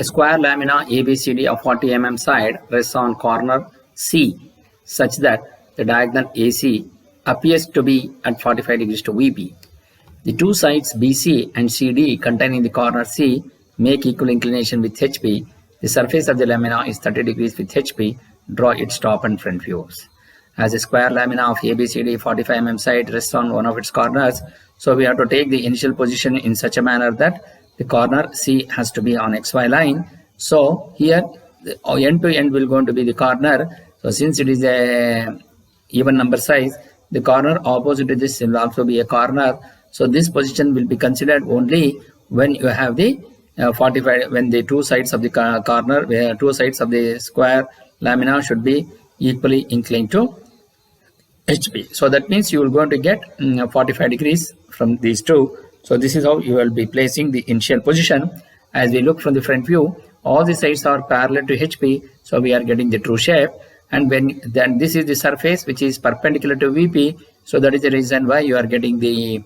A square lamina ABCD of 40 mm side rests on corner C such that the diagonal AC appears to be at 45 degrees to VP. The two sides BC and CD containing the corner C make equal inclination with HP. The surface of the lamina is 30 degrees with HP. Draw its top and front views. As a square lamina of ABCD 45 mm side rests on one of its corners, so we have to take the initial position in such a manner that the corner C has to be on XY line. So here the end to end will going to be the corner. So since it is a even number size, the corner opposite to this will also be a corner. So this position will be considered only when you have the 45, when the two sides of the corner, where two sides of the square lamina should be equally inclined to HP. So that means you will going to get 45 degrees from these two. So this is how you will be placing the initial position. As we look from the front view, all the sides are parallel to HP. So we are getting the true shape. And then this is the surface which is perpendicular to VP. So that is the reason why you are getting the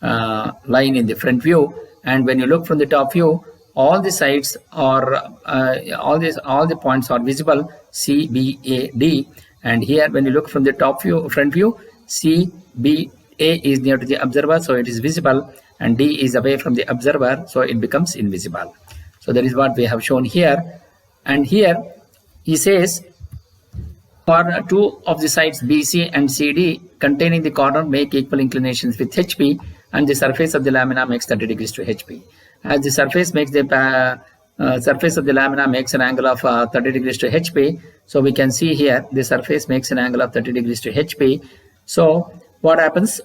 line in the front view. And when you look from the top view, all the sides are all the points are visible, C, B, A, D. And here when you look from the top view, front view, C, B, A is near to the observer, so it is visible, and D is away from the observer, so it becomes invisible. So that is what we have shown here. And here he says, for two of the sides BC and CD containing the corner make equal inclinations with HP, and the surface of the lamina makes 30 degrees to HP. As the surface makes the surface of the lamina makes an angle of 30 degrees to HP, so we can see here the surface makes an angle of 30 degrees to HP. So what happens?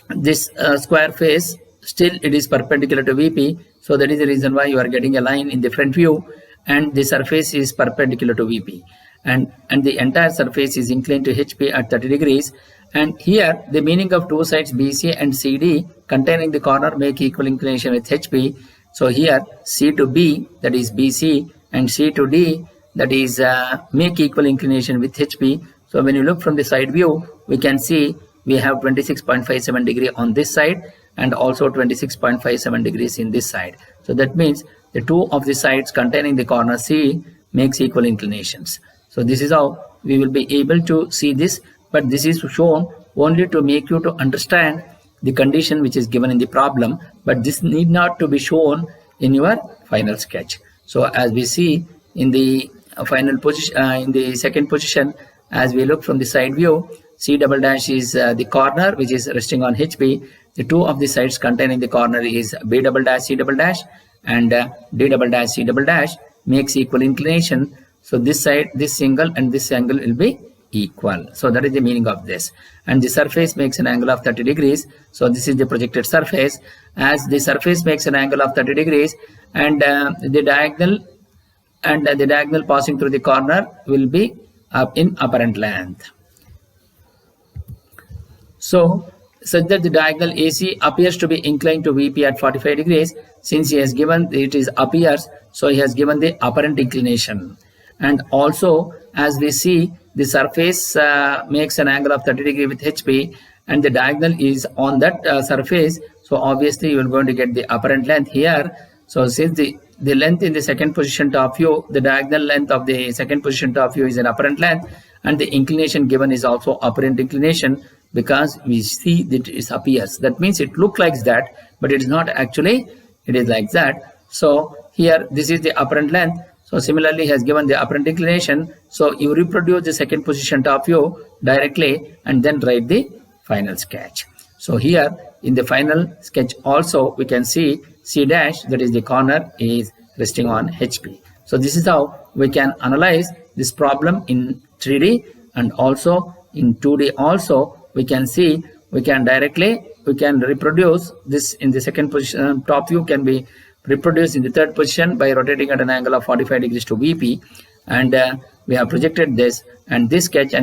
This square face, still it is perpendicular to VP, so that is the reason why you are getting a line in the front view, and the surface is perpendicular to VP, and the entire surface is inclined to HP at 30 degrees. And here the meaning of two sides BC and CD containing the corner make equal inclination with HP. So here C to B, that is BC, and C to D, that is make equal inclination with HP. So when you look from the side view, we can see we have 26.57 degree on this side and also 26.57 degrees in this side. So that means the two of the sides containing the corner C makes equal inclinations. So this is how we will be able to see this, but this is shown only to make you to understand the condition which is given in the problem, but this need not to be shown in your final sketch. So as we see in the final position, in the second position, as we look from the side view, C double dash is the corner which is resting on HP. The two of the sides containing the corner is B double dash, C double dash, and D double dash, C double dash makes equal inclination. So this side, this angle and this angle will be equal. So that is the meaning of this. And the surface makes an angle of 30 degrees. So this is the projected surface. As the surface makes an angle of 30 degrees, and the diagonal passing through the corner will be in apparent length. So such that the diagonal AC appears to be inclined to VP at 45 degrees. Since he has given it is appears, so he has given the apparent inclination. And also as we see, the surface makes an angle of 30 degrees with HP, and the diagonal is on that surface. So obviously you are going to get the apparent length here. So since the length in the second position top view, the diagonal length of the second position top view is an apparent length, and the inclination given is also apparent inclination, because we see that it appears. That means it looks like that, but it is not actually, it is like that. So here this is the apparent length. So similarly he has given the apparent inclination. So you reproduce the second position top view directly and then write the final sketch. So here in the final sketch also we can see C dash, that is the corner, is resting on HP. So this is how we can analyze this problem in 3D, and also in 2D also we can see, we can reproduce this in the second position. Top view can be reproduced in the third position by rotating at an angle of 45 degrees to VP, and we have projected this, and this sketch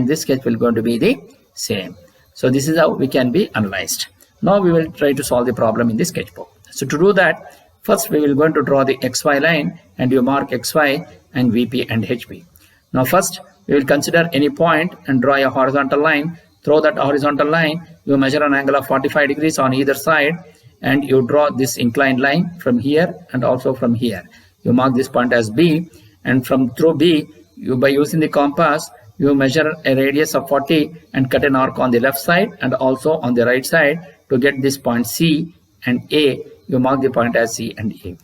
will going to be the same. So this is how we can be analyzed. Now we will try to solve the problem in the sketchbook. So to do that, first we will going to draw the XY line, and you mark XY and VP and HP. Now first we will consider any point and draw a horizontal line. Through that horizontal line, you measure an angle of 45 degrees on either side, and you draw this inclined line from here and also from here. you mark this point as B, and from through B, you by using the compass, you measure a radius of 40 and cut an arc on the left side and also on the right side to get this point C and A. You mark the point as C and A.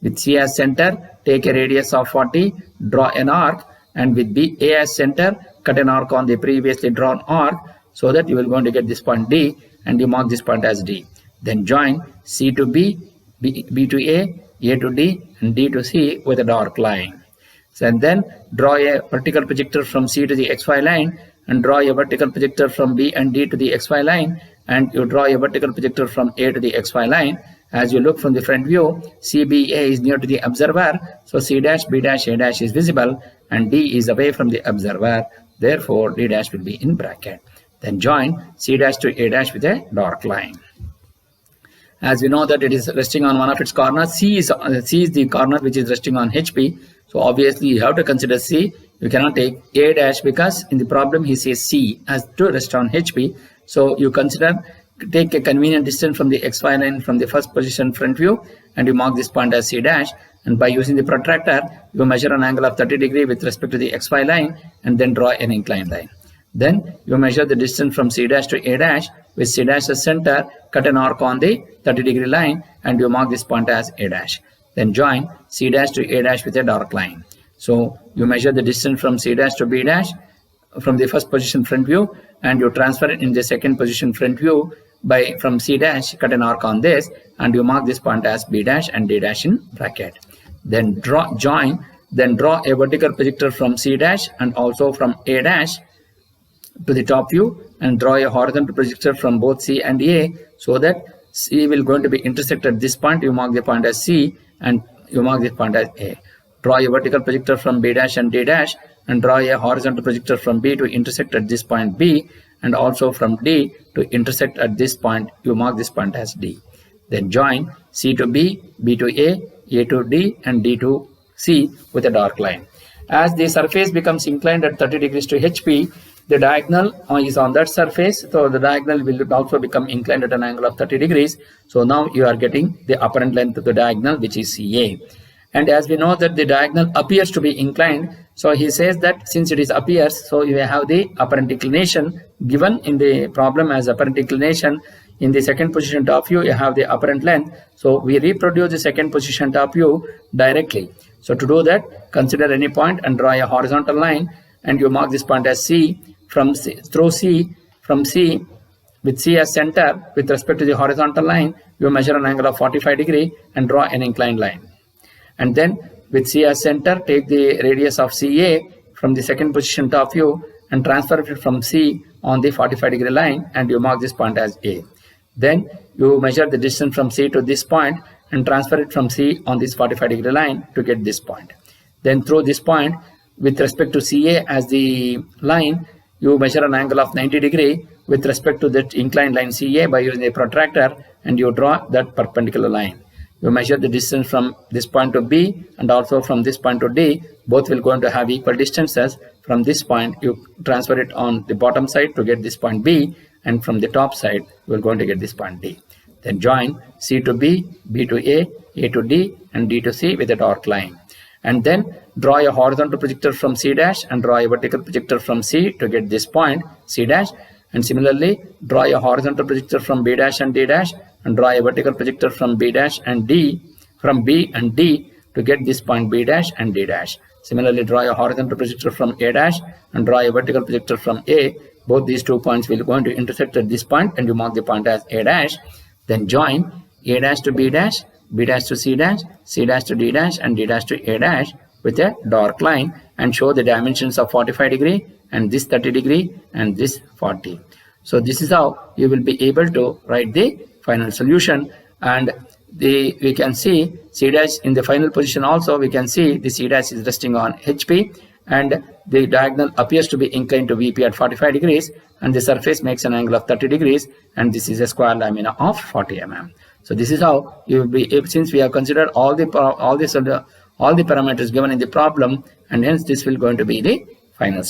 With C as center, take a radius of 40, draw an arc, and with A as center, cut an arc on the previously drawn arc so that you will going to get this point D, and you mark this point as D. Then join C to B, B to A to D, and D to C with a dark line. So, and then draw a vertical projector from C to the XY line, and draw a vertical projector from B and D to the XY line, and you draw a vertical projector from A to the XY line. As you look from the front view, CBA is near to the observer, so C dash, B dash, A dash is visible, and D is away from the observer. Therefore, D dash will be in bracket. Then join C dash to A dash with a dark line. As we know that it is resting on one of its corners, C is the corner which is resting on HP. So obviously you have to consider C. You cannot take A dash because in the problem he says C has to rest on HP. So you take a convenient distance from the XY line from the first position front view, and you mark this point as C dash. And by using the protractor, you measure an angle of 30 degrees with respect to the XY line and then draw an inclined line. Then you measure the distance from C dash to A dash with C dash as center, cut an arc on the 30-degree line, and you mark this point as A dash. Then join C dash to A dash with a dark line. So you measure the distance from C dash to B dash from the first position front view, and you transfer it in the second position front view from C dash, cut an arc on this, and you mark this point as B dash and D dash in bracket. Then draw a vertical projector from C dash and also from A dash to the top view, and draw a horizontal projector from both C and A so that C will going to be intersect at this point. You mark the point as C and you mark this point as A. Draw a vertical projector from B dash and D dash, and draw a horizontal projector from B to intersect at this point B, and also from D to intersect at this point. You mark this point as D. Then join C to B, B to A to D, and D to C with a dark line. As the surface becomes inclined at 30 degrees to HP, the diagonal is on that surface, so the diagonal will also become inclined at an angle of 30 degrees. So now you are getting the apparent length of the diagonal, which is CA. And as we know that the diagonal appears to be inclined, so he says that since it is appears, so you have the apparent inclination given in the problem as apparent inclination. In the second position top view, you have the apparent length. So we reproduce the second position top view directly. So to do that, consider any point and draw a horizontal line, and you mark this point as C. From C with C as center with respect to the horizontal line, you measure an angle of 45 degrees and draw an inclined line. And then with C as center, take the radius of CA from the second position top view and transfer it from C on the 45-degree line, and you mark this point as A. Then you measure the distance from C to this point and transfer it from C on this 45-degree line to get this point. Then through this point, with respect to CA as the line, you measure an angle of 90 degrees with respect to that inclined line CA by using a protractor, and you draw that perpendicular line. You measure the distance from this point to B and also from this point to D. Both will going to have equal distances. From this point, you transfer it on the bottom side to get this point B, and from the top side, you are going to get this point D. Then join C to B, B to A to D, and D to C with a dark line. And then draw a horizontal projector from C dash and draw a vertical projector from C to get this point C dash. And similarly, draw a horizontal projector from B dash and D dash, and draw a vertical projector from B dash and D, from B and D to get this point B dash and D dash. Similarly, draw a horizontal projector from A dash and draw a vertical projector from A. Both these 2 points will going to intersect at this point, and you mark the point as A dash. Then join A dash to B dash, B dash to C dash to D dash, and D dash to A dash with a dark line, and show the dimensions of 45 degree and this 30 degree and this 40. So this is how you will be able to write the final solution. And we can see C dash in the final position also, we can see the C dash is resting on HP, and the diagonal appears to be inclined to VP at 45 degrees, and the surface makes an angle of 30 degrees, and this is a square lamina of 40 mm. So this is how you will be able, since we have considered all the parameters given in the problem, and hence this will going to be the final